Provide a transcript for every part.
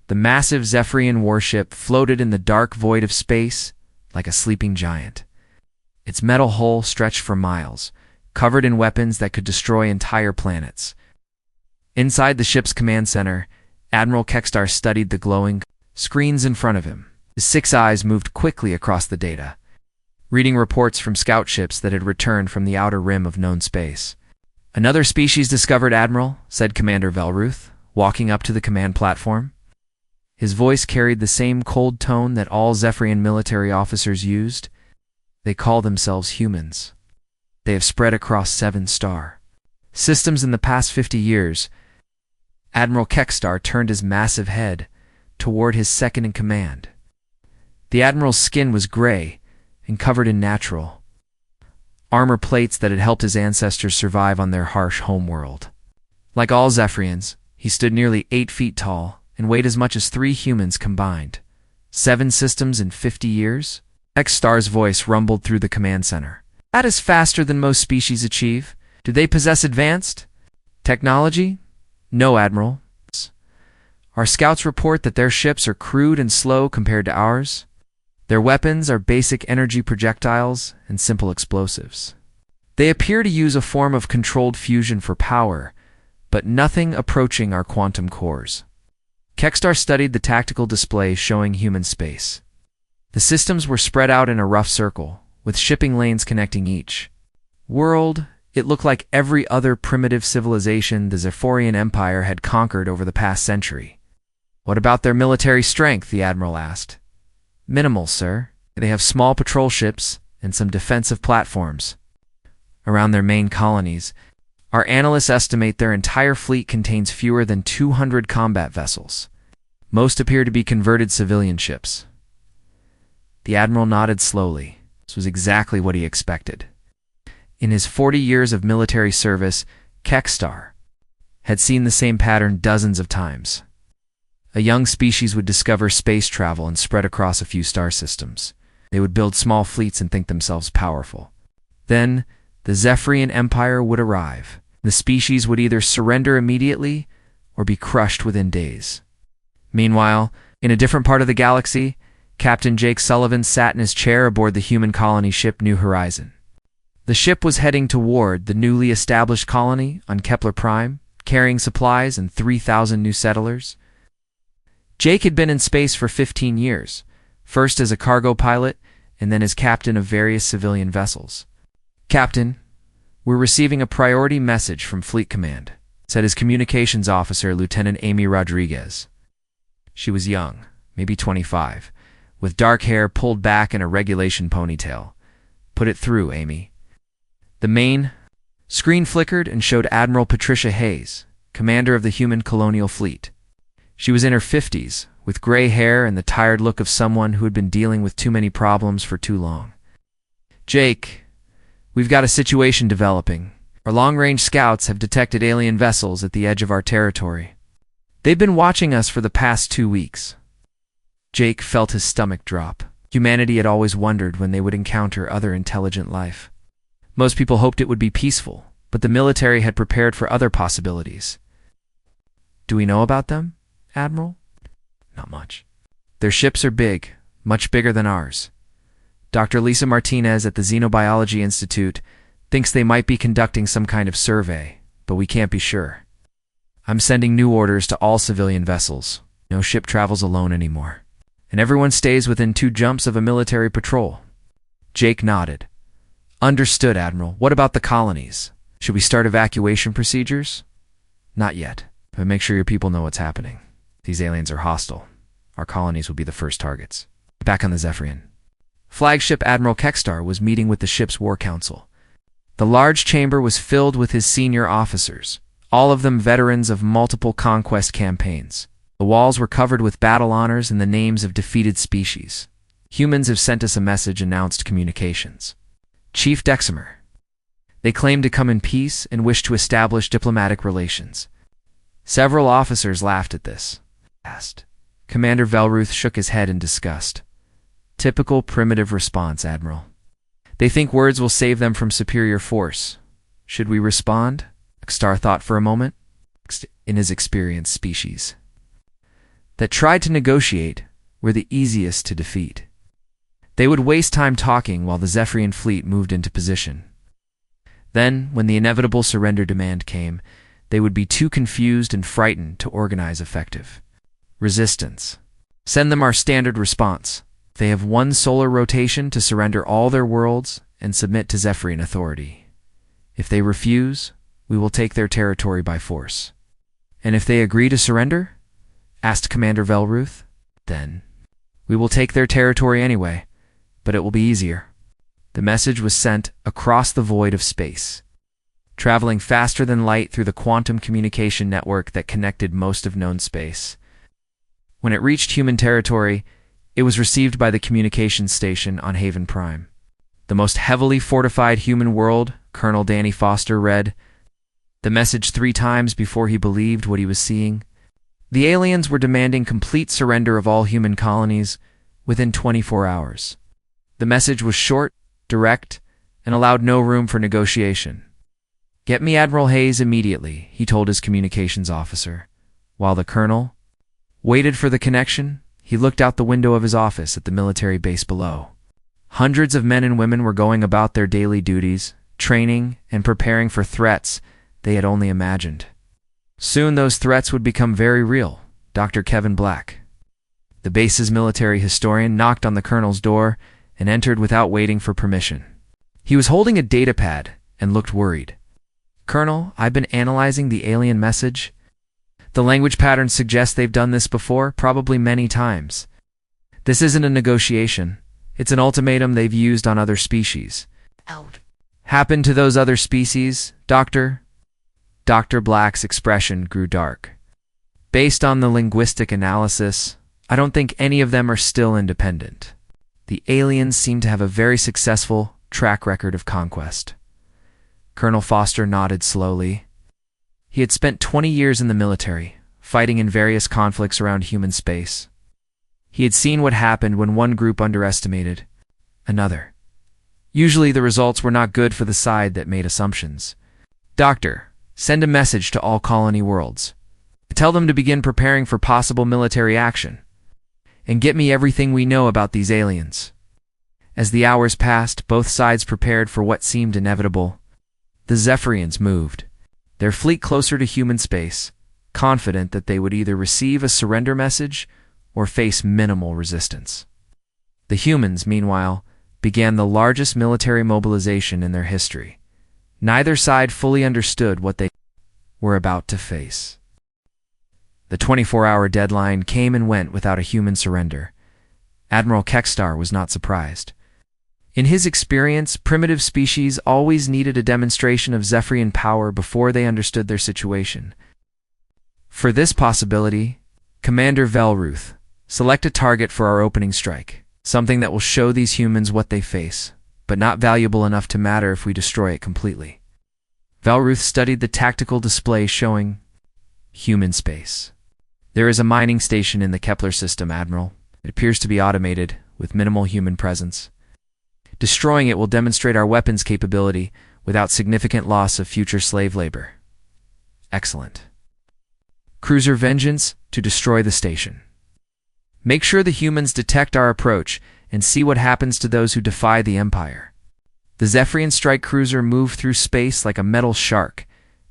The massive Zephyrian warship floated in the dark void of space like a sleeping giant. Its metal hull stretched for miles, covered in weapons that could destroy entire planets. Inside the ship's command center, Admiral Kextar studied the glowing screens in front of him. His 6 eyes moved quickly across the data, reading reports from scout ships that had returned from the outer rim of known space. "Another species discovered, Admiral," said Commander Velruth, walking up to the command platform. His voice carried the same cold tone that all Zephyrian military officers used. "They call themselves humans. They have spread across 7 star systems in the past 50 years. Admiral Kextar turned his massive head toward his second-in-command. The Admiral's skin was gray and covered in natural armor plates that had helped his ancestors survive on their harsh homeworld. Like all Zephyrians, he stood nearly 8 feet tall and weighed as much as 3 humans combined. 7 systems in 50 years? Kextar's voice rumbled through the command center. "That is faster than most species achieve. Do they possess advanced technology?" "No, Admiral. Our scouts report that their ships are crude and slow compared to ours. Their weapons are basic energy projectiles and simple explosives. They appear to use a form of controlled fusion for power, but nothing approaching our quantum cores." Kextar studied the tactical display showing human space. The systems were spread out in a rough circle, with shipping lanes connecting each world. It looked like every other primitive civilization the Zephyrian Empire had conquered over the past century. "What about their military strength?" the Admiral asked. "Minimal, sir. They have small patrol ships and some defensive platforms around their main colonies. Our analysts estimate their entire fleet contains fewer than 200 combat vessels. Most appear to be converted civilian ships." The Admiral nodded slowly. This was exactly what he expected. In his 40 years of military service, Kextar had seen the same pattern dozens of times. A young species would discover space travel and spread across a few star systems. They would build small fleets and think themselves powerful. Then, the Zephyrian Empire would arrive. The species would either surrender immediately or be crushed within days. Meanwhile, in a different part of the galaxy, Captain Jake Sullivan sat in his chair aboard the human colony ship New Horizon. The ship was heading toward the newly established colony on Kepler Prime, carrying supplies and 3,000 new settlers. Jake had been in space for 15 years, first as a cargo pilot and then as captain of various civilian vessels. "Captain, we're receiving a priority message from Fleet Command," said his communications officer, Lieutenant Amy Rodriguez. She was young, maybe 25, with dark hair pulled back in a regulation ponytail. "Put it through, Amy." The main screen flickered and showed Admiral Patricia Hayes, commander of the human colonial fleet. She was in her 50s, with gray hair and the tired look of someone who had been dealing with too many problems for too long. "Jake, we've got a situation developing. Our long-range scouts have detected alien vessels at the edge of our territory. They've been watching us for the past 2 weeks. Jake felt his stomach drop. Humanity had always wondered when they would encounter other intelligent life. Most people hoped it would be peaceful, but the military had prepared for other possibilities. "Do we know about them, Admiral?" "Not much. Their ships are big, much bigger than ours. Dr. Lisa Martinez at the Xenobiology Institute thinks they might be conducting some kind of survey, but we can't be sure. I'm sending new orders to all civilian vessels. No ship travels alone anymore. And everyone stays within 2 jumps of a military patrol." Jake nodded. "Understood, Admiral. What about the colonies? Should we start evacuation procedures?" "Not yet, but make sure your people know what's happening. These aliens are hostile. Our colonies will be the first targets." Back on the Zephyrian. Flagship Admiral Kextar was meeting with the ship's war council. The large chamber was filled with his senior officers, all of them veterans of multiple conquest campaigns. The walls were covered with battle honors and the names of defeated species. "Humans have sent us a message," announced communications. "Chief Deximer. They claim to come in peace and wish to establish diplomatic relations." Several officers laughed at this. Commander Velruth shook his head in disgust. "Typical primitive response, Admiral. They think words will save them from superior force. Should we respond?" Kextar thought for a moment. "In his experienced species, that tried to negotiate were the easiest to defeat. They would waste time talking while the Zephyrian fleet moved into position. Then, when the inevitable surrender demand came, they would be too confused and frightened to organize effective resistance. Send them our standard response. They have one solar rotation to surrender all their worlds and submit to Zephyrian authority. If they refuse, we will take their territory by force. And if they agree to surrender? Asked Commander Velruth. Then, we will take their territory anyway, but it will be easier. The message was sent across the void of space, traveling faster than light through the quantum communication network that connected most of known space. When it reached human territory, it was received by the communications station on Haven Prime. The most heavily fortified human world, Colonel Danny Foster read the message 3 times before he believed what he was seeing. The aliens were demanding complete surrender of all human colonies within 24 hours. The message was short, direct, and allowed no room for negotiation. "Get me Admiral Hayes immediately," he told his communications officer. While the colonel waited for the connection, he looked out the window of his office at the military base below. Hundreds of men and women were going about their daily duties, training and preparing for threats they had only imagined. Soon those threats would become very real. Dr. Kevin Black, the base's military historian, knocked on the colonel's door and entered without waiting for permission. He was holding a datapad and looked worried. "Colonel, I've been analyzing the alien message. The language patterns suggest they've done this before, probably many times. This isn't a negotiation. It's an ultimatum they've used on other species." "Out. Happened to those other species, Doctor?" Dr. Black's expression grew dark. "Based on the linguistic analysis, I don't think any of them are still independent. The aliens seem to have a very successful track record of conquest." Colonel Foster nodded slowly. He had spent 20 years in the military, fighting in various conflicts around human space. He had seen what happened when one group underestimated another. Usually the results were not good for the side that made assumptions. "Doctor, send a message to all colony worlds. Tell them to begin preparing for possible military action. And get me everything we know about these aliens." As the hours passed, both sides prepared for what seemed inevitable. The Zephyrians moved, their fleet closer to human space, confident that they would either receive a surrender message or face minimal resistance. The humans, meanwhile, began the largest military mobilization in their history. Neither side fully understood what they were about to face. The 24-hour deadline came and went without a human surrender. Admiral Kekstar was not surprised. In his experience, primitive species always needed a demonstration of Zephyrian power before they understood their situation. For this possibility, Commander Velruth, select a target for our opening strike, something that will show these humans what they face, but not valuable enough to matter if we destroy it completely. Velruth studied the tactical display showing human space. "There is a mining station in the Kepler system, Admiral. It appears to be automated, with minimal human presence. Destroying it will demonstrate our weapons capability without significant loss of future slave labor." "Excellent. Cruiser Vengeance to destroy the station. Make sure the humans detect our approach and see what happens to those who defy the Empire." The Zephyrian strike cruiser moved through space like a metal shark,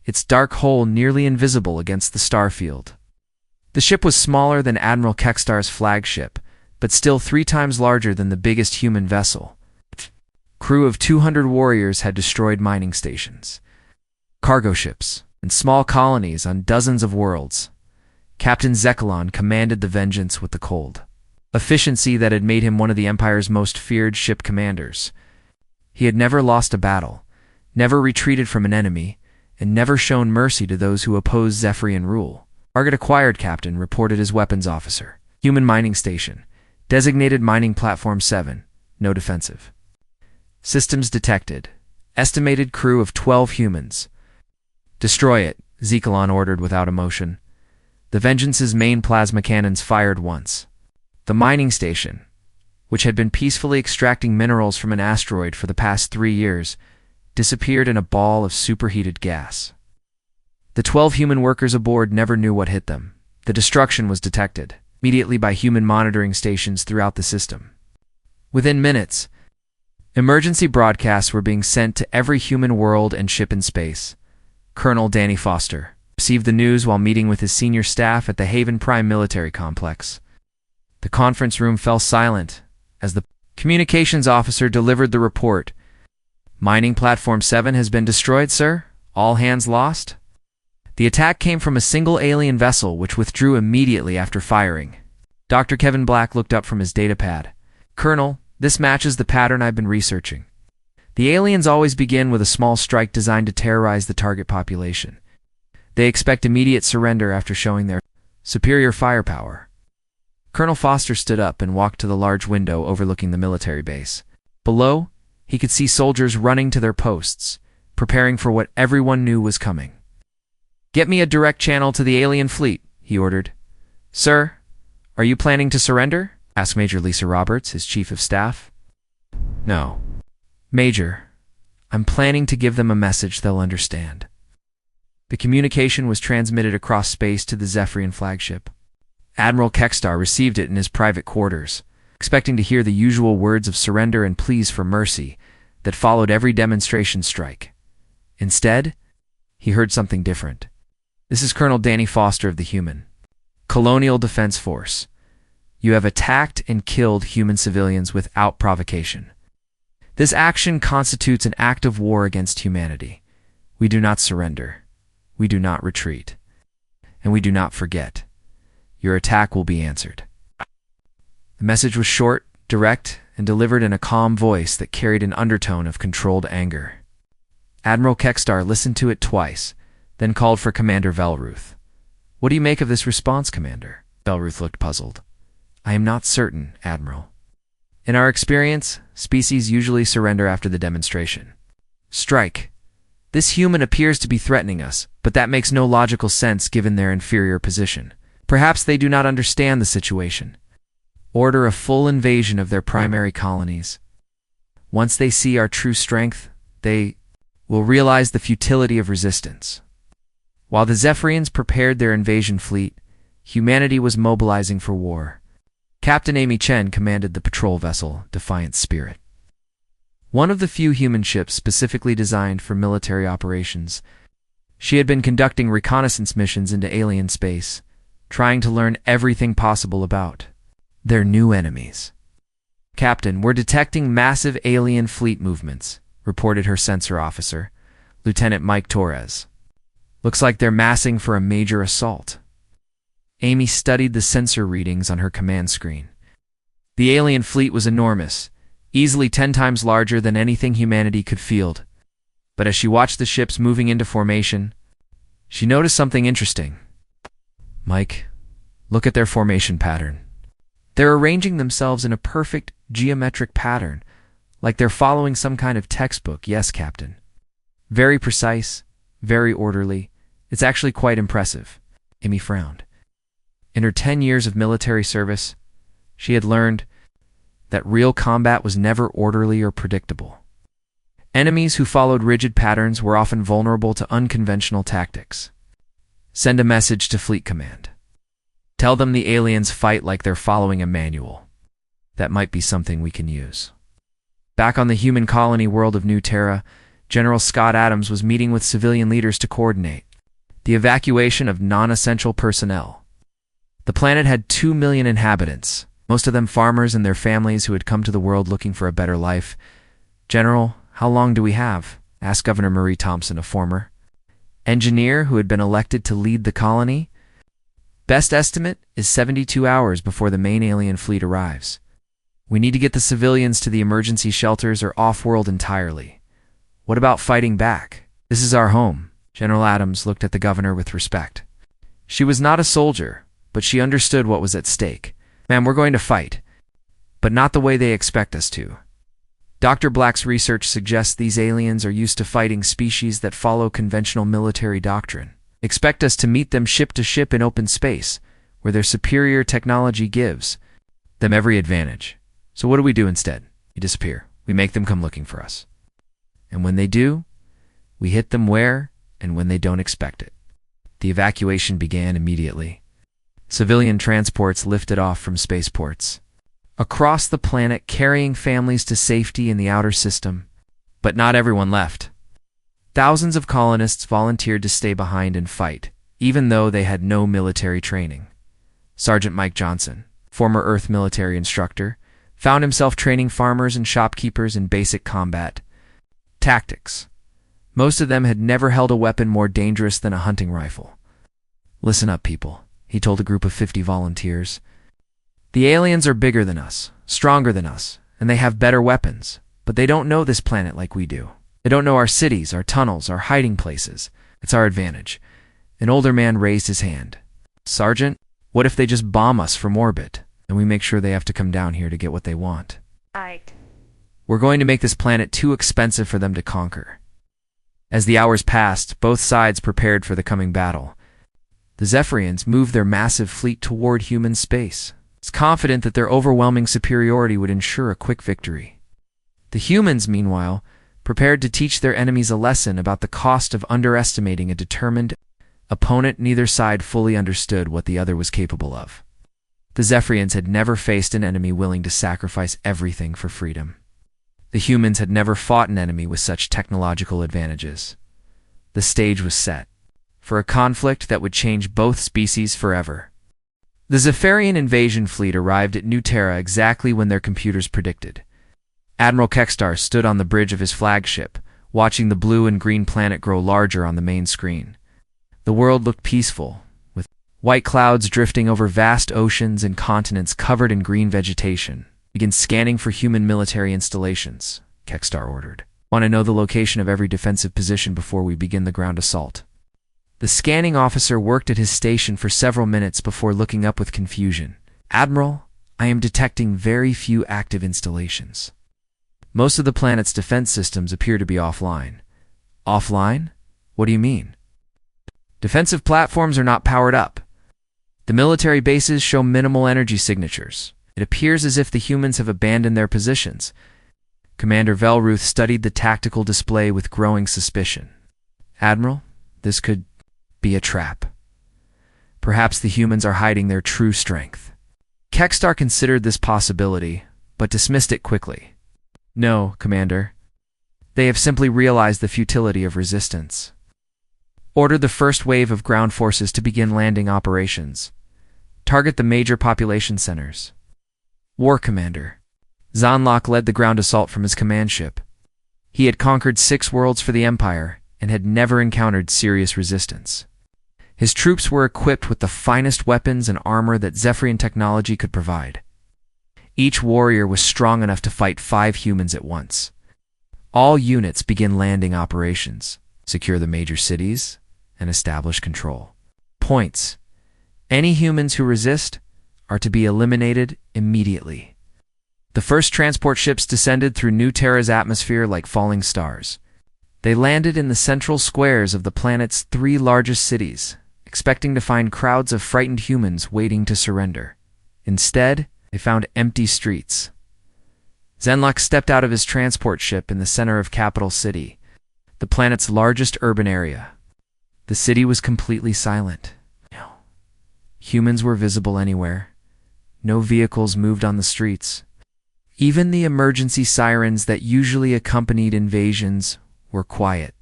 its dark hull nearly invisible against the star field. The ship was smaller than Admiral Kekstar's flagship, but still 3 times larger than the biggest human vessel. Crew of 200 warriors had destroyed mining stations, cargo ships, and small colonies on dozens of worlds. Captain Zekalon commanded the Vengeance with the cold efficiency that had made him one of the Empire's most feared ship commanders. He had never lost a battle, never retreated from an enemy, and never shown mercy to those who opposed Zephyrian rule. "Target acquired, Captain," reported his weapons officer. "Human mining station. Designated mining platform 7. No defensive. Systems detected. Estimated crew of 12 humans." "Destroy it," Zekalon ordered without emotion. The Vengeance's main plasma cannons fired once. The mining station, which had been peacefully extracting minerals from an asteroid for the past 3 years, disappeared in a ball of superheated gas. The 12 human workers aboard never knew what hit them. The destruction was detected. immediately by human monitoring stations throughout the system. Within minutes, emergency broadcasts were being sent to every human world and ship in space. Colonel Danny Foster received the news while meeting with his senior staff at the Haven Prime military complex. The conference room fell silent as the communications officer delivered the report. "Mining Platform 7 has been destroyed, sir. All hands lost." The attack came from a single alien vessel which withdrew immediately after firing. Dr. Kevin Black looked up from his datapad. "Colonel, this matches the pattern I've been researching. The aliens always begin with a small strike designed to terrorize the target population. They expect immediate surrender after showing their superior firepower." Colonel Foster stood up and walked to the large window overlooking the military base. Below, he could see soldiers running to their posts, preparing for what everyone knew was coming. "Get me a direct channel to the alien fleet," he ordered. "Sir, are you planning to surrender?" asked Major Lisa Roberts, his chief of staff. "No, Major. I'm planning to give them a message they'll understand." The communication was transmitted across space to the Zephyrian flagship. Admiral Kekstar received it in his private quarters, expecting to hear the usual words of surrender and pleas for mercy that followed every demonstration strike. Instead, he heard something different. "This is Colonel Danny Foster of the Human Colonial Defense Force. You have attacked and killed human civilians without provocation. This action constitutes an act of war against humanity. We do not surrender. We do not retreat. And we do not forget. Your attack will be answered." The message was short, direct, and delivered in a calm voice that carried an undertone of controlled anger. Admiral Kekstar listened to it twice, then called for Commander Velruth. "What do you make of this response, Commander?" Velruth looked puzzled. "I am not certain, Admiral. In our experience, species usually surrender after the demonstration. Strike. This human appears to be threatening us, but that makes no logical sense given their inferior position. Perhaps they do not understand the situation. Order a full invasion of their primary colonies. Once they see our true strength, they will realize the futility of resistance." While the Zephyrians prepared their invasion fleet, humanity was mobilizing for war. Captain Amy Chen commanded the patrol vessel Defiant Spirit, one of the few human ships specifically designed for military operations. She had been conducting reconnaissance missions into alien space, trying to learn everything possible about their new enemies. "Captain, we're detecting massive alien fleet movements," reported her sensor officer, Lieutenant Mike Torres. "Looks like they're massing for a major assault." Amy studied the sensor readings on her command screen. The alien fleet was enormous, easily 10 times larger than anything humanity could field. But as she watched the ships moving into formation, she noticed something interesting. "Mike, look at their formation pattern. They're arranging themselves in a perfect geometric pattern, like they're following some kind of textbook." "Yes, Captain. Very precise, very orderly. It's actually quite impressive." Amy frowned. In her 10 years of military service, she had learned that real combat was never orderly or predictable. Enemies who followed rigid patterns were often vulnerable to unconventional tactics. "Send a message to Fleet Command. Tell them the aliens fight like they're following a manual. That might be something we can use." Back on the human colony world of New Terra, General Scott Adams was meeting with civilian leaders to coordinate the evacuation of non-essential personnel. The planet had 2 million inhabitants, most of them farmers and their families who had come to the world looking for a better life. "General, how long do we have?" asked Governor Marie Thompson, a former engineer who had been elected to lead the colony. "Best estimate is 72 hours before the main alien fleet arrives. We need to get the civilians to the emergency shelters or off-world entirely. What about fighting back? This is our home." General Adams looked at the governor with respect. She was not a soldier, but she understood what was at stake. "Ma'am, we're going to fight, but not the way they expect us to. Dr. Black's research suggests these aliens are used to fighting species that follow conventional military doctrine. Expect us to meet them ship to ship in open space, where their superior technology gives them every advantage. So what do we do instead? We disappear. We make them come looking for us. And when they do, we hit them where and when they don't expect it." The evacuation began immediately. Civilian transports lifted off from spaceports across the planet, carrying families to safety in the outer system. But not everyone left. Thousands of colonists volunteered to stay behind and fight, even though they had no military training. Sergeant Mike Johnson, former Earth military instructor, found himself training farmers and shopkeepers in basic combat tactics. Most of them had never held a weapon more dangerous than a hunting rifle. "Listen up, people," he told a group of 50 volunteers. "The aliens are bigger than us, stronger than us, and they have better weapons, but they don't know this planet like we do. They don't know our cities, our tunnels, our hiding places. It's our advantage." An older man raised his hand. "Sergeant, what if they just bomb us from orbit, and we make sure they have to come down here to get what they want? We're going to make this planet too expensive for them to conquer." As the hours passed, both sides prepared for the coming battle. The Zephyrians moved their massive fleet toward human space, confident that their overwhelming superiority would ensure a quick victory. The humans, meanwhile, prepared to teach their enemies a lesson about the cost of underestimating a determined opponent. Neither side fully understood what the other was capable of. The Zephyrians had never faced an enemy willing to sacrifice everything for freedom. The humans had never fought an enemy with such technological advantages. The stage was set for a conflict that would change both species forever. The Zephyrian invasion fleet arrived at New Terra exactly when their computers predicted. Admiral Kextar stood on the bridge of his flagship, watching the blue and green planet grow larger on the main screen. The world looked peaceful, with white clouds drifting over vast oceans and continents covered in green vegetation. "Begin scanning for human military installations," Kextar ordered. "Want to know the location of every defensive position before we begin the ground assault." The scanning officer worked at his station for several minutes before looking up with confusion. "Admiral, I am detecting very few active installations. Most of the planet's defense systems appear to be offline." "Offline? What do you mean?" "Defensive platforms are not powered up. The military bases show minimal energy signatures. It appears as if the humans have abandoned their positions." Commander Velruth studied the tactical display with growing suspicion. "Admiral, this could be a trap. Perhaps the humans are hiding their true strength." Kextar considered this possibility, but dismissed it quickly. "No, Commander. They have simply realized the futility of resistance. Order the first wave of ground forces to begin landing operations. Target the major population centers." "War, Commander." Zanlok led the ground assault from his command ship. He had conquered 6 worlds for the Empire and had never encountered serious resistance. His troops were equipped with the finest weapons and armor that Zephyrian technology could provide. Each warrior was strong enough to fight 5 humans at once. All units begin landing operations, secure the major cities, and establish control points. Any humans who resist are to be eliminated immediately. The first transport ships descended through New Terra's atmosphere like falling stars. They landed in the central squares of the planet's 3 largest cities, expecting to find crowds of frightened humans waiting to surrender. Instead, they found empty streets. Zenlok stepped out of his transport ship in the center of Capital City, the planet's largest urban area. The city was completely silent. No humans were visible anywhere. No vehicles moved on the streets. Even the emergency sirens that usually accompanied invasions were quiet.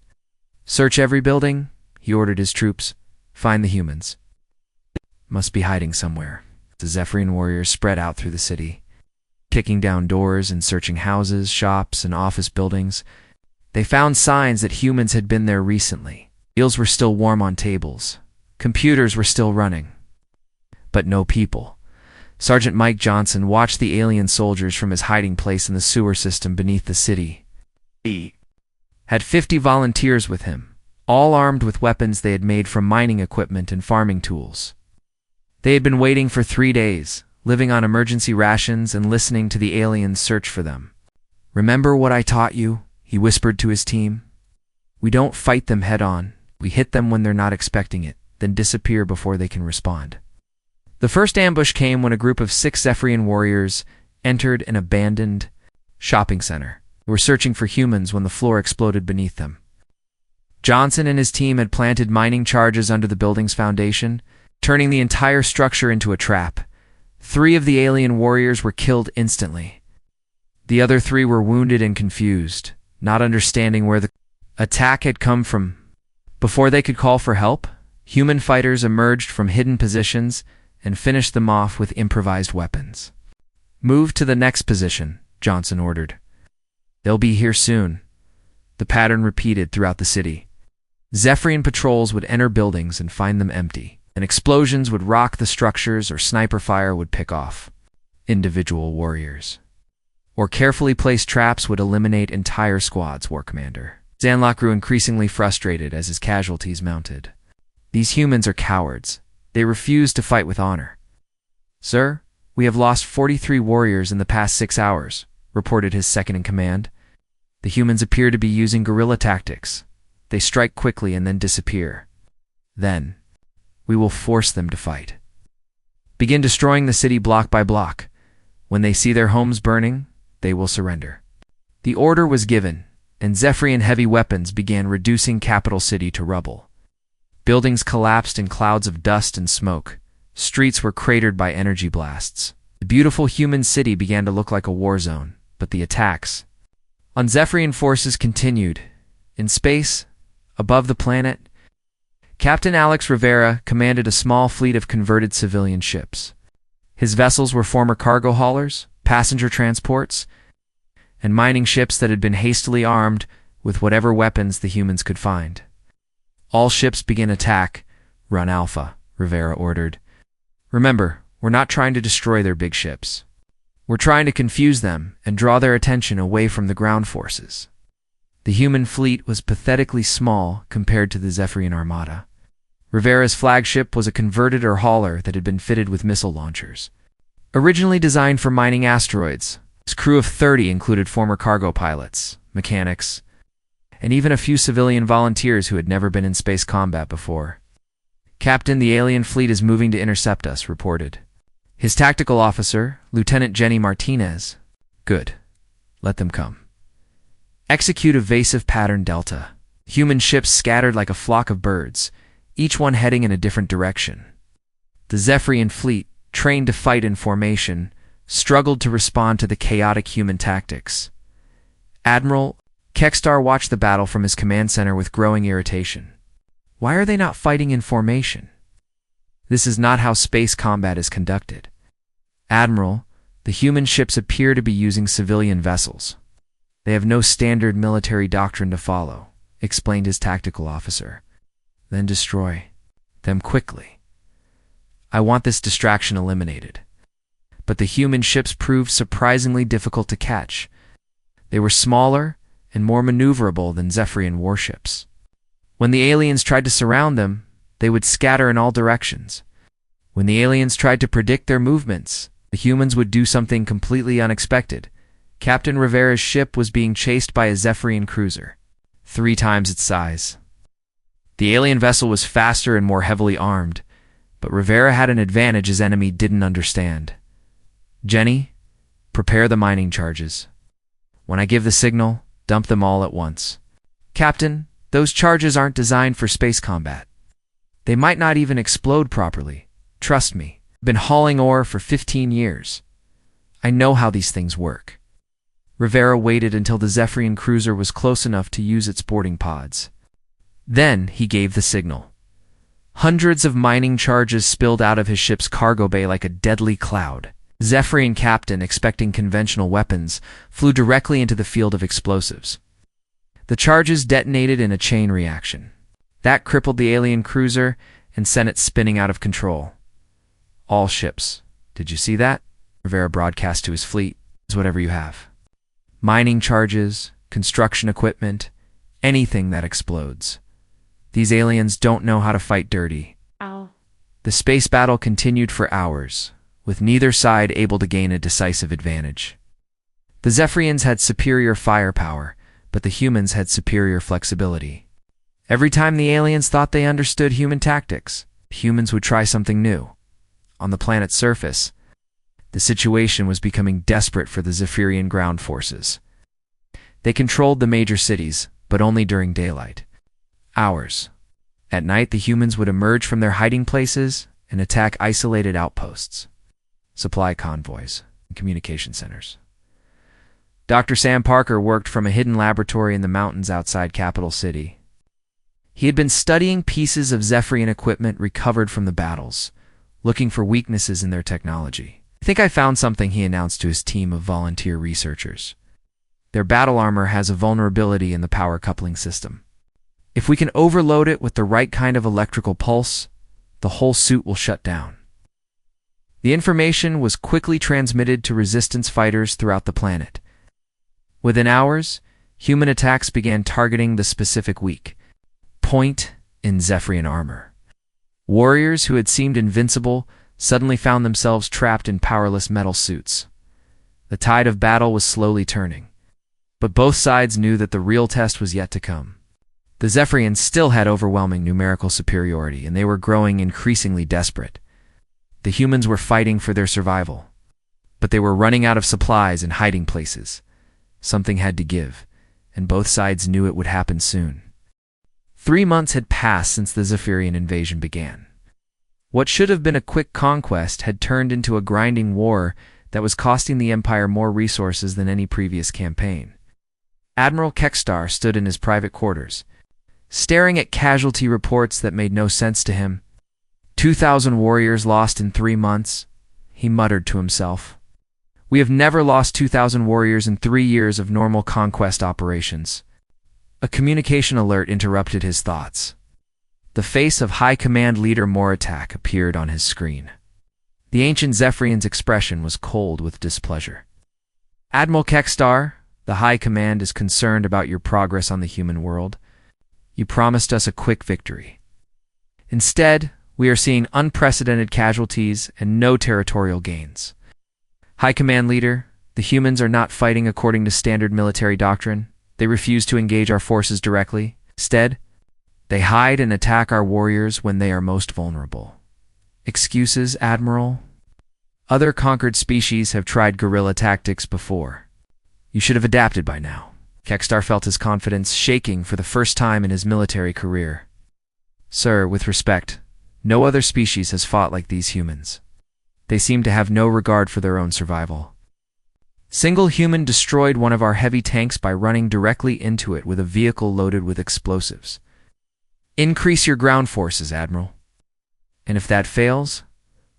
"Search every building," he ordered his troops. "Find the humans. Must be hiding somewhere." The Zephyrian warriors spread out through the city, kicking down doors and searching houses, shops, and office buildings. They found signs that humans had been there recently. Meals were still warm on tables. Computers were still running. But no people. Sergeant Mike Johnson watched the alien soldiers from his hiding place in the sewer system beneath the city. He had 50 volunteers with him, all armed with weapons they had made from mining equipment and farming tools. They had been waiting for 3 days, living on emergency rations and listening to the aliens search for them. "Remember what I taught you?" he whispered to his team. "We don't fight them head-on. We hit them when they're not expecting it, then disappear before they can respond." The first ambush came when a group of 6 Zephyrian warriors entered an abandoned shopping center. They were searching for humans when the floor exploded beneath them. Johnson and his team had planted mining charges under the building's foundation, turning the entire structure into a trap. 3 of the alien warriors were killed instantly. The other 3 were wounded and confused, not understanding where the attack had come from. Before they could call for help, human fighters emerged from hidden positions and finished them off with improvised weapons. "Move to the next position," Johnson ordered. "They'll be here soon." The pattern repeated throughout the city. Zephyrian patrols would enter buildings and find them empty, and explosions would rock the structures or sniper fire would pick off individual warriors. Or carefully placed traps would eliminate entire squads, War Commander. Zanlock grew increasingly frustrated as his casualties mounted. "These humans are cowards. They refuse to fight with honor." "Sir, we have lost 43 warriors in the past 6 hours," reported his second-in-command. "The humans appear to be using guerrilla tactics. They strike quickly and then disappear. Then, we will force them to fight. Begin destroying the city block by block. When they see their homes burning, they will surrender." The order was given, and Zephyrian heavy weapons began reducing capital city to rubble. Buildings collapsed in clouds of dust and smoke. Streets were cratered by energy blasts. The beautiful human city began to look like a war zone, but the attacks on Zephyrian forces continued. In space, above the planet, Captain Alex Rivera commanded a small fleet of converted civilian ships. His vessels were former cargo haulers, passenger transports, and mining ships that had been hastily armed with whatever weapons the humans could find. "All ships begin attack. Run Alpha," Rivera ordered. "Remember, we're not trying to destroy their big ships. We're trying to confuse them and draw their attention away from the ground forces." The human fleet was pathetically small compared to the Zephyrian armada. Rivera's flagship was a converted or hauler that had been fitted with missile launchers. Originally designed for mining asteroids, his crew of 30 included former cargo pilots, mechanics, and even a few civilian volunteers who had never been in space combat before. "Captain, the alien fleet is moving to intercept us," reported his tactical officer, Lieutenant Jenny Martinez. "Good. Let them come. Execute evasive pattern Delta." Human ships scattered like a flock of birds, each one heading in a different direction. The Zephyrian fleet, trained to fight in formation, struggled to respond to the chaotic human tactics. Admiral Kekstar watched the battle from his command center with growing irritation. Why are they not fighting in formation? This is not how space combat is conducted. "Admiral, the human ships appear to be using civilian vessels. They have no standard military doctrine to follow," explained his tactical officer. "Then destroy them quickly. I want this distraction eliminated." But the human ships proved surprisingly difficult to catch. They were smaller and more maneuverable than Zephyrian warships. When the aliens tried to surround them, they would scatter in all directions. When the aliens tried to predict their movements, the humans would do something completely unexpected. Captain Rivera's ship was being chased by a Zephyrian cruiser, 3 times its size. The alien vessel was faster and more heavily armed, but Rivera had an advantage his enemy didn't understand. "Jenny, prepare the mining charges. When I give the signal, dump them all at once." "Captain, those charges aren't designed for space combat. They might not even explode properly. Trust me, I've been hauling ore for 15 years. I know how these things work." Rivera waited until the Zephyrian cruiser was close enough to use its boarding pods. Then he gave the signal. Hundreds of mining charges spilled out of his ship's cargo bay like a deadly cloud. Zephyrian captain, expecting conventional weapons, flew directly into the field of explosives. The charges detonated in a chain reaction. That crippled the alien cruiser and sent it spinning out of control. "All ships, did you see that?" Rivera broadcast to his fleet. "Is whatever you have. Mining charges, construction equipment, anything that explodes. These aliens don't know how to fight dirty." Ow. The space battle continued for hours, with neither side able to gain a decisive advantage. The Zephyrians had superior firepower, but the humans had superior flexibility. Every time the aliens thought they understood human tactics, humans would try something new. On the planet's surface, the situation was becoming desperate for the Zephyrian ground forces. They controlled the major cities, but only during daylight hours. At night, the humans would emerge from their hiding places and attack isolated outposts, supply convoys, and communication centers. Dr. Sam Parker worked from a hidden laboratory in the mountains outside Capital City. He had been studying pieces of Zephyrian equipment recovered from the battles, looking for weaknesses in their technology. "I think I found something," he announced to his team of volunteer researchers. "Their battle armor has a vulnerability in the power coupling system. If we can overload it with the right kind of electrical pulse, the whole suit will shut down." The information was quickly transmitted to resistance fighters throughout the planet. Within hours, human attacks began targeting the specific weak point in Zephyrian armor. Warriors who had seemed invincible suddenly found themselves trapped in powerless metal suits. The tide of battle was slowly turning, but both sides knew that the real test was yet to come. The Zephyrians still had overwhelming numerical superiority, and they were growing increasingly desperate. The humans were fighting for their survival, but they were running out of supplies and hiding places. Something had to give, and both sides knew it would happen soon. 3 months had passed since the Zephyrian invasion began. What should have been a quick conquest had turned into a grinding war that was costing the Empire more resources than any previous campaign. Admiral Kextar stood in his private quarters, staring at casualty reports that made no sense to him. 2,000 warriors lost in 3 months, he muttered to himself. "We have never lost 2,000 warriors in 3 years of normal conquest operations." A communication alert interrupted his thoughts. The face of High Command Leader Moratak appeared on his screen. The ancient Zephyrian's expression was cold with displeasure. "Admiral Kextar, the High Command is concerned about your progress on the human world. You promised us a quick victory. Instead, we are seeing unprecedented casualties and no territorial gains. High Command Leader, the humans are not fighting according to standard military doctrine. They refuse to engage our forces directly. Instead, they hide and attack our warriors when they are most vulnerable." "Excuses, Admiral? Other conquered species have tried guerrilla tactics before. You should have adapted by now." Kextar felt his confidence shaking for the first time in his military career. "Sir, with respect, no other species has fought like these humans. They seem to have no regard for their own survival. Single human destroyed one of our heavy tanks by running directly into it with a vehicle loaded with explosives. Increase your ground forces, Admiral. And if that fails,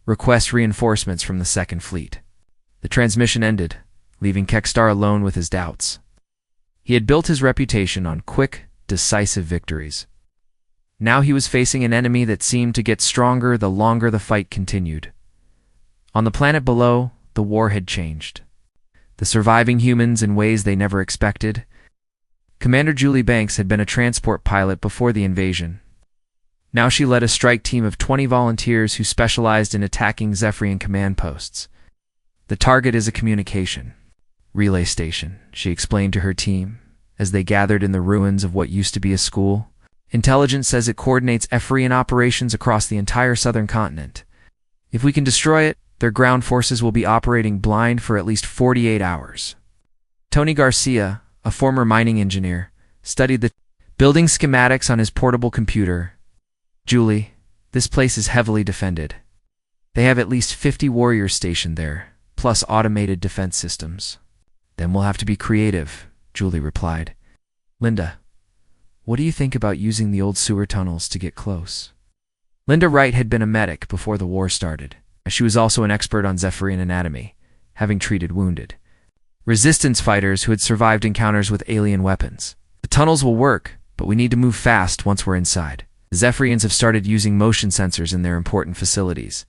request reinforcements from the Second Fleet." The transmission ended, leaving Kextar alone with his doubts. He had built his reputation on quick, decisive victories. Now he was facing an enemy that seemed to get stronger the longer the fight continued. On the planet below, the war had changed. The surviving humans in ways they never expected. Commander Julie Banks had been a transport pilot before the invasion. Now she led a strike team of 20 volunteers who specialized in attacking Zephyrian command posts. "The target is a communication relay station," she explained to her team as they gathered in the ruins of what used to be a school. "Intelligence says it coordinates Ephrian operations across the entire southern continent. If we can destroy it, their ground forces will be operating blind for at least 48 hours. Tony Garcia, a former mining engineer, studied the building schematics on his portable computer. "Julie, this place is heavily defended. They have at least 50 warriors stationed there, plus automated defense systems." "Then we'll have to be creative," Julie replied. "Linda, what do you think about using the old sewer tunnels to get close?" Linda Wright had been a medic before the war started. She was also an expert on Zephyrian anatomy, having treated wounded resistance fighters who had survived encounters with alien weapons. "The tunnels will work, but we need to move fast once we're inside. The Zephyrians have started using motion sensors in their important facilities."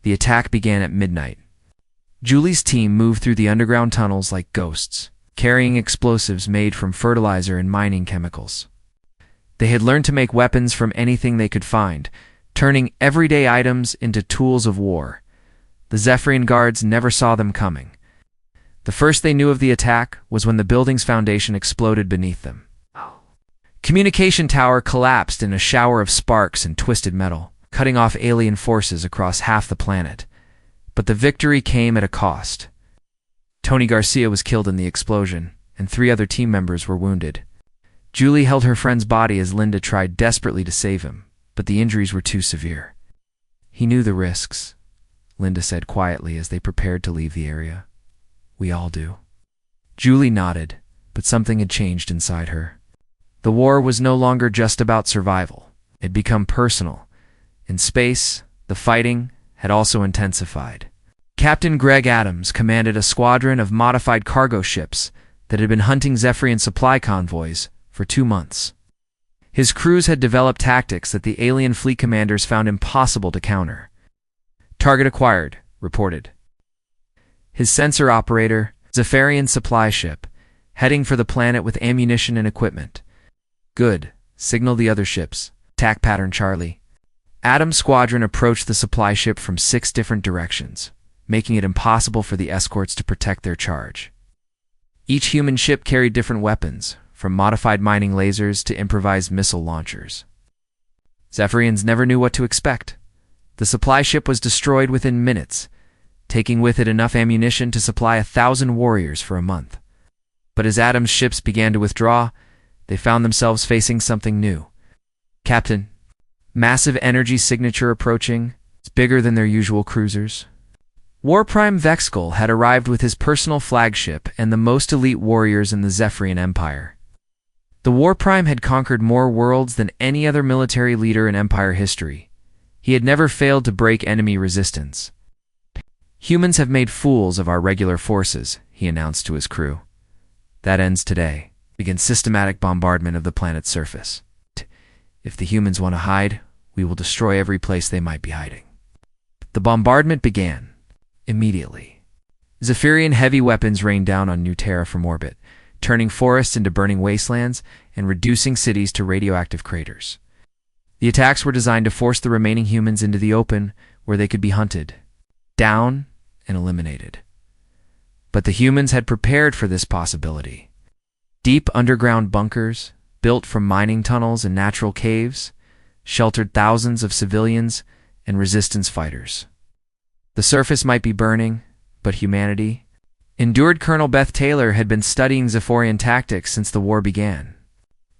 The attack began at midnight. Julie's team moved through the underground tunnels like ghosts, carrying explosives made from fertilizer and mining chemicals. They had learned to make weapons from anything they could find, turning everyday items into tools of war. The Zephyrian guards never saw them coming. The first they knew of the attack was when the building's foundation exploded beneath them. Communication tower collapsed in a shower of sparks and twisted metal, cutting off alien forces across half the planet. But the victory came at a cost. Tony Garcia was killed in the explosion, and 3 other team members were wounded. Julie held her friend's body as Linda tried desperately to save him, but the injuries were too severe. He knew the risks, Linda said quietly as they prepared to leave the area. We all do. Julie nodded, but something had changed inside her. The war was no longer just about survival. It had become personal. In space, the fighting had also intensified. Captain Greg Adams commanded a squadron of modified cargo ships that had been hunting Zephyrian supply convoys for 2 months. His crews had developed tactics that the alien fleet commanders found impossible to counter. Target acquired, reported. His sensor operator, Zephyrian supply ship, heading for the planet with ammunition and equipment. Good, signal the other ships. Attack pattern Charlie. Adam's squadron approached the supply ship from 6 different directions, making it impossible for the escorts to protect their charge. Each human ship carried different weapons, from modified mining lasers to improvised missile launchers. Zephyrians never knew what to expect. The supply ship was destroyed within minutes, taking with it enough ammunition to supply 1,000 warriors for a month. But as Adam's ships began to withdraw, they found themselves facing something new. Captain, massive energy signature approaching. It's bigger than their usual cruisers. War Prime Vexkull had arrived with his personal flagship and the most elite warriors in the Zephyrian Empire. The War Prime had conquered more worlds than any other military leader in Empire history. He had never failed to break enemy resistance. Humans have made fools of our regular forces, he announced to his crew. That ends today. Begin systematic bombardment of the planet's surface. If the humans want to hide, we will destroy every place they might be hiding. The bombardment began. Immediately. Zephyrian heavy weapons rained down on New Terra from orbit, turning forests into burning wastelands and reducing cities to radioactive craters. The attacks were designed to force the remaining humans into the open, where they could be hunted, down, and eliminated. But the humans had prepared for this possibility. Deep underground bunkers, built from mining tunnels and natural caves, sheltered thousands of civilians and resistance fighters. The surface might be burning, but humanity? Endured Colonel Beth Taylor had been studying Zephyrian tactics since the war began.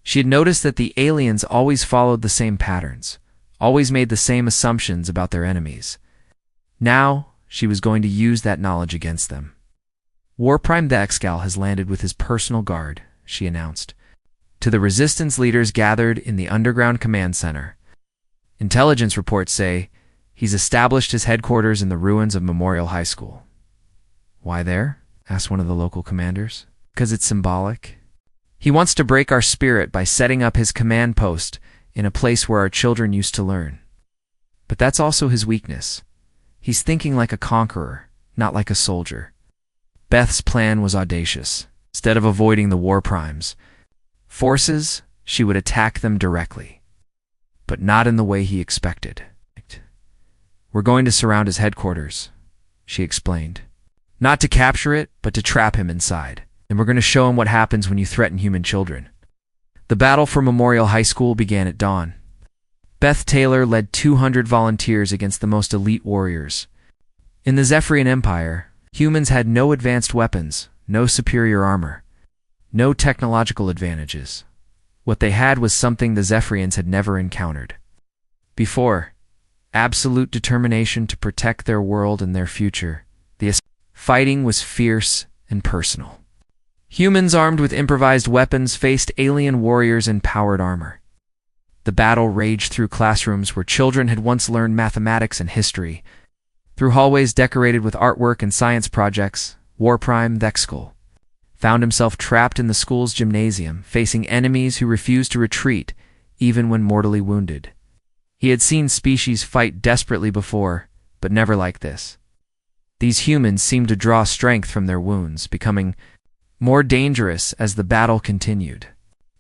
She had noticed that the aliens always followed the same patterns, always made the same assumptions about their enemies. Now, she was going to use that knowledge against them. War Prime Vexkull has landed with his personal guard, she announced, to the resistance leaders gathered in the underground command center. Intelligence reports say he's established his headquarters in the ruins of Memorial High School. Why there? Asked one of the local commanders. Because it's symbolic. He wants to break our spirit by setting up his command post in a place where our children used to learn. But that's also his weakness. He's thinking like a conqueror, not like a soldier. Beth's plan was audacious. Instead of avoiding the war primes, forces, she would attack them directly. But not in the way he expected. We're going to surround his headquarters, she explained. Not to capture it, but to trap him inside. And we're going to show him what happens when you threaten human children. The battle for Memorial High School began at dawn. Beth Taylor led 200 volunteers against the most elite warriors. In the Zephyrian Empire, humans had no advanced weapons, no superior armor, no technological advantages. What they had was something the Zephyrians had never encountered before. Absolute determination to protect their world and their future. The fighting was fierce and personal. Humans armed with improvised weapons faced alien warriors in powered armor. The battle raged through classrooms where children had once learned mathematics and history. Through hallways decorated with artwork and science projects, War Prime Vexkull found himself trapped in the school's gymnasium, facing enemies who refused to retreat, even when mortally wounded. He had seen species fight desperately before, but never like this. These humans seemed to draw strength from their wounds, becoming more dangerous as the battle continued.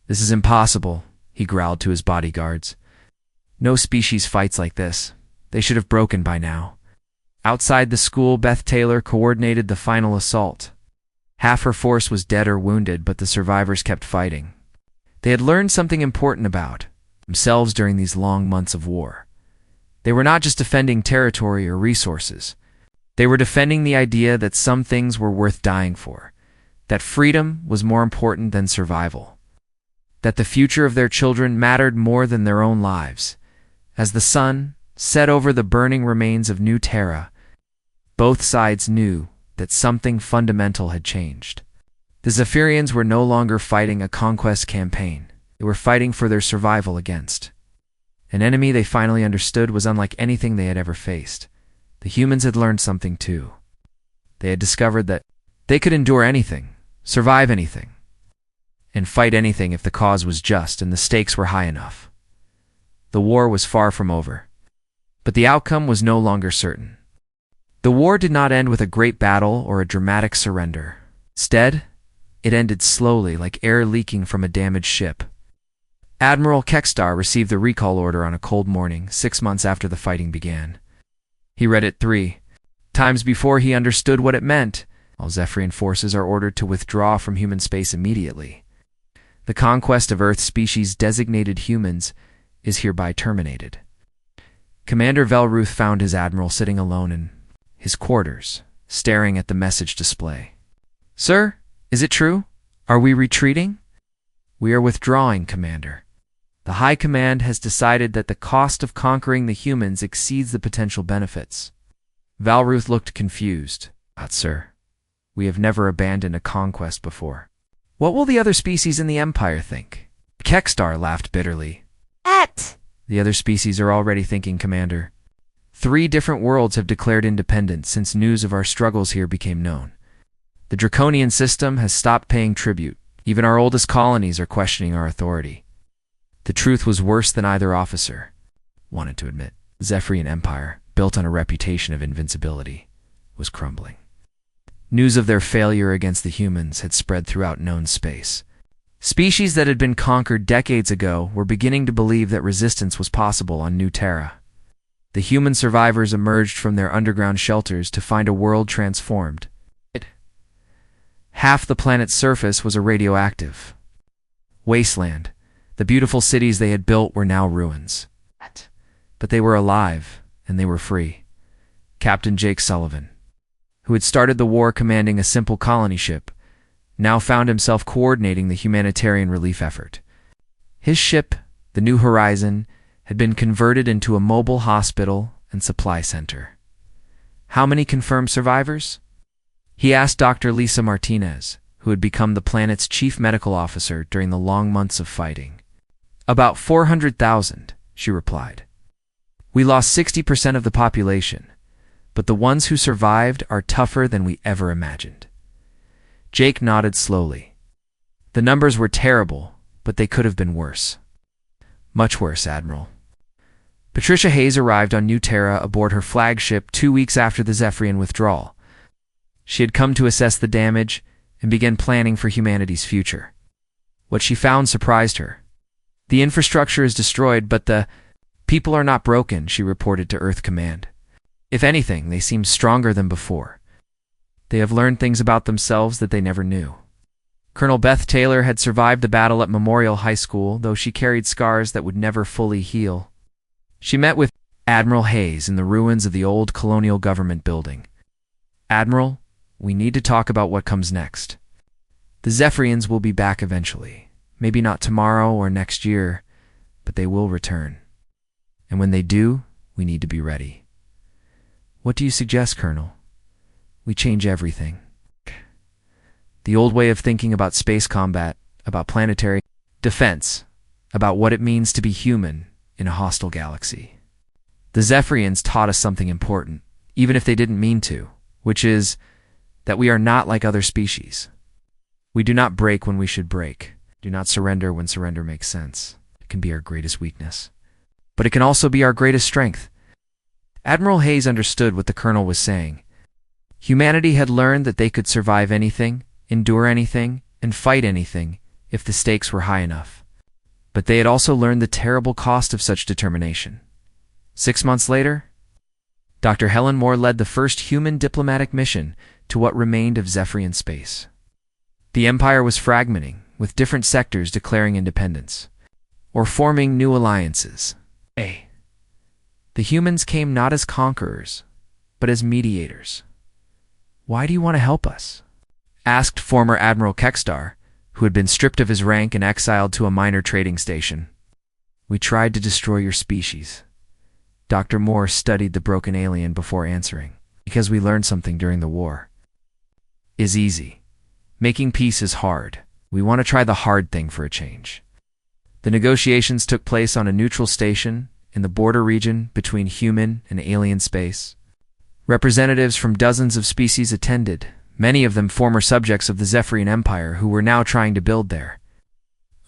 This is impossible, he growled to his bodyguards. No species fights like this. They should have broken by now. Outside the school, Beth Taylor coordinated the final assault. Half her force was dead or wounded, but the survivors kept fighting. They had learned something important about themselves during these long months of war. They were not just defending territory or resources. They were defending the idea that some things were worth dying for, that freedom was more important than survival, that the future of their children mattered more than their own lives. As the sun set over the burning remains of New Terra, both sides knew that something fundamental had changed. The Zephyrians were no longer fighting a conquest campaign. They were fighting for their survival against an enemy they finally understood was unlike anything they had ever faced. The humans had learned something too. They had discovered that they could endure anything, survive anything, and fight anything if the cause was just and the stakes were high enough. The war was far from over, but the outcome was no longer certain. The war did not end with a great battle or a dramatic surrender. Instead, it ended slowly, like air leaking from a damaged ship. Admiral Kextar received the recall order on a cold morning, 6 months after the fighting began. He read it 3 times before he understood what it meant. All Zephyrian forces are ordered to withdraw from human space immediately. The conquest of Earth species designated humans is hereby terminated. Commander Velruth found his admiral sitting alone in his quarters, staring at the message display. "Sir, is it true? Are we retreating?" "We are withdrawing, Commander. The High Command has decided that the cost of conquering the humans exceeds the potential benefits." Velruth looked confused. "Sir, we have never abandoned a conquest before. What will the other species in the Empire think?" Kextar laughed bitterly. "The other species are already thinking, Commander. 3 different worlds have declared independence since news of our struggles here became known. The draconian system has stopped paying tribute. Even our oldest colonies are questioning our authority." The truth was worse than either officer wanted to admit. The Zephyrian Empire, built on a reputation of invincibility, was crumbling. News of their failure against the humans had spread throughout known space. Species that had been conquered decades ago were beginning to believe that resistance was possible on New Terra. The human survivors emerged from their underground shelters to find a world transformed. Half the planet's surface was a radioactive wasteland. The beautiful cities they had built were now ruins. But they were alive, and they were free. Captain Jake Sullivan, who had started the war commanding a simple colony ship, now found himself coordinating the humanitarian relief effort. His ship, the New Horizon, had been converted into a mobile hospital and supply center. How many confirmed survivors? He asked Dr. Lisa Martinez, who had become the planet's chief medical officer during the long months of fighting. "About 400,000, she replied. "We lost 60% of the population, but the ones who survived are tougher than we ever imagined." Jake nodded slowly. "The numbers were terrible, but they could have been worse." "Much worse, Admiral." Patricia Hayes arrived on New Terra aboard her flagship 2 weeks after the Zephyrian withdrawal. She had come to assess the damage and begin planning for humanity's future. What she found surprised her. "The infrastructure is destroyed, but the people are not broken," she reported to Earth Command. "If anything, they seem stronger than before. They have learned things about themselves that they never knew." Colonel Beth Taylor had survived the battle at Memorial High School, though she carried scars that would never fully heal. She met with Admiral Hayes in the ruins of the old colonial government building. "Admiral, we need to talk about what comes next. The Zephyrians will be back eventually. Maybe not tomorrow or next year, but they will return. And when they do, we need to be ready." "What do you suggest, Colonel?" "We change everything. The old way of thinking about space combat, about planetary defense, about what it means to be human in a hostile galaxy. The Zephyrians taught us something important, even if they didn't mean to, which is that we are not like other species. We do not break when we should break. Do not surrender when surrender makes sense. It can be our greatest weakness, but it can also be our greatest strength." Admiral Hayes understood what the colonel was saying. Humanity had learned that they could survive anything, endure anything, and fight anything if the stakes were high enough. But they had also learned the terrible cost of such determination. 6 months later, Dr. Helen Moore led the first human diplomatic mission to what remained of Zephyrian space. The Empire was fragmenting, with different sectors declaring independence, or forming new alliances. The humans came not as conquerors, but as mediators. "Why do you want to help us?" asked former Admiral Kextar, who had been stripped of his rank and exiled to a minor trading station. "We tried to destroy your species. Dr. Moore studied the broken alien before answering. Because we learned something during the war. Is easy. Making peace is hard. We want to try the hard thing for a change. The negotiations took place on a neutral station in the border region between human and alien space. Representatives from dozens of species attended, many of them former subjects of the Zephyrian Empire who were now trying to build their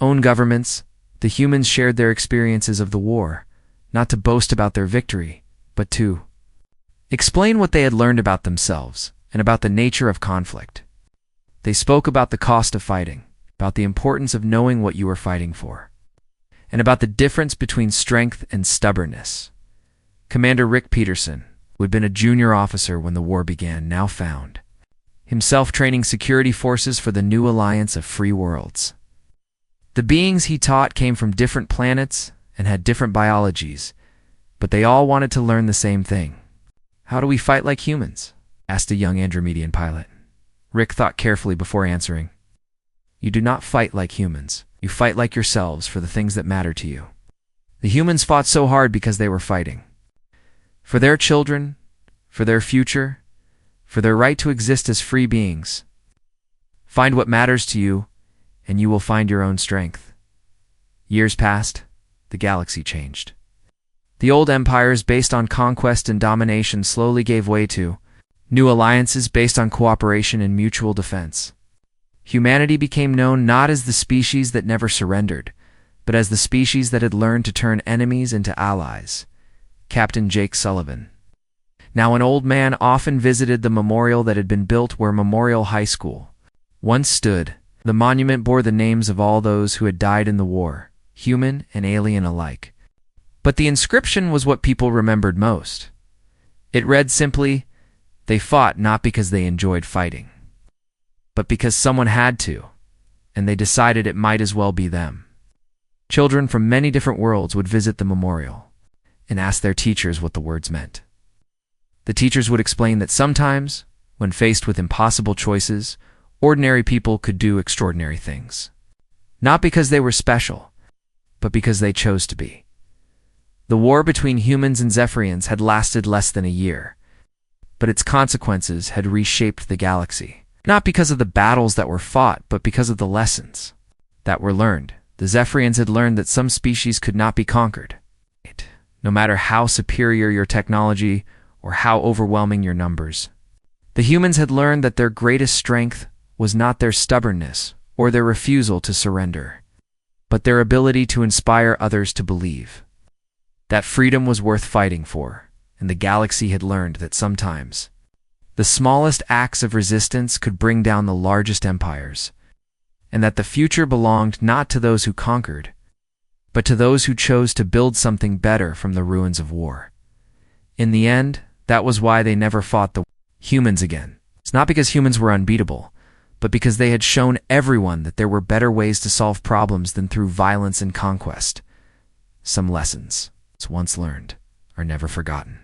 own governments. The humans shared their experiences of the war, not to boast about their victory, but to explain what they had learned about themselves and about the nature of conflict. They spoke about the cost of fighting, about the importance of knowing what you were fighting for, and about the difference between strength and stubbornness. Commander Rick Peterson, who had been a junior officer when the war began, now found himself training security forces for the new alliance of free worlds. The beings he taught came from different planets and had different biologies, but they all wanted to learn the same thing. How do we fight like humans? Asked a young Andromedian pilot. Rick thought carefully before answering. You do not fight like humans. You fight like yourselves for the things that matter to you. The humans fought so hard because they were fighting. For their children, for their future, for their right to exist as free beings. Find what matters to you, and you will find your own strength. Years passed, the galaxy changed. The old empires based on conquest and domination slowly gave way to new alliances based on cooperation and mutual defense. Humanity became known not as the species that never surrendered, but as the species that had learned to turn enemies into allies. Captain Jake Sullivan. Now an old man often visited the memorial that had been built where Memorial High School once stood. The monument bore the names of all those who had died in the war, human and alien alike. But the inscription was what people remembered most. It read simply, "They fought not because they enjoyed fighting, but because someone had to, and they decided it might as well be them." Children from many different worlds would visit the memorial and ask their teachers what the words meant. The teachers would explain that sometimes, when faced with impossible choices, ordinary people could do extraordinary things. Not because they were special, but because they chose to be. The war between humans and Zephyrians had lasted less than a year, but its consequences had reshaped the galaxy. Not because of the battles that were fought, but because of the lessons that were learned. The Zephyrians had learned that some species could not be conquered, no matter how superior your technology or how overwhelming your numbers. The humans had learned that their greatest strength was not their stubbornness or their refusal to surrender, but their ability to inspire others to believe that freedom was worth fighting for, and the galaxy had learned that sometimes the smallest acts of resistance could bring down the largest empires, and that the future belonged not to those who conquered, but to those who chose to build something better from the ruins of war. In the end, that was why they never fought the humans again. It's not because humans were unbeatable, but because they had shown everyone that there were better ways to solve problems than through violence and conquest. Some lessons, once learned, are never forgotten.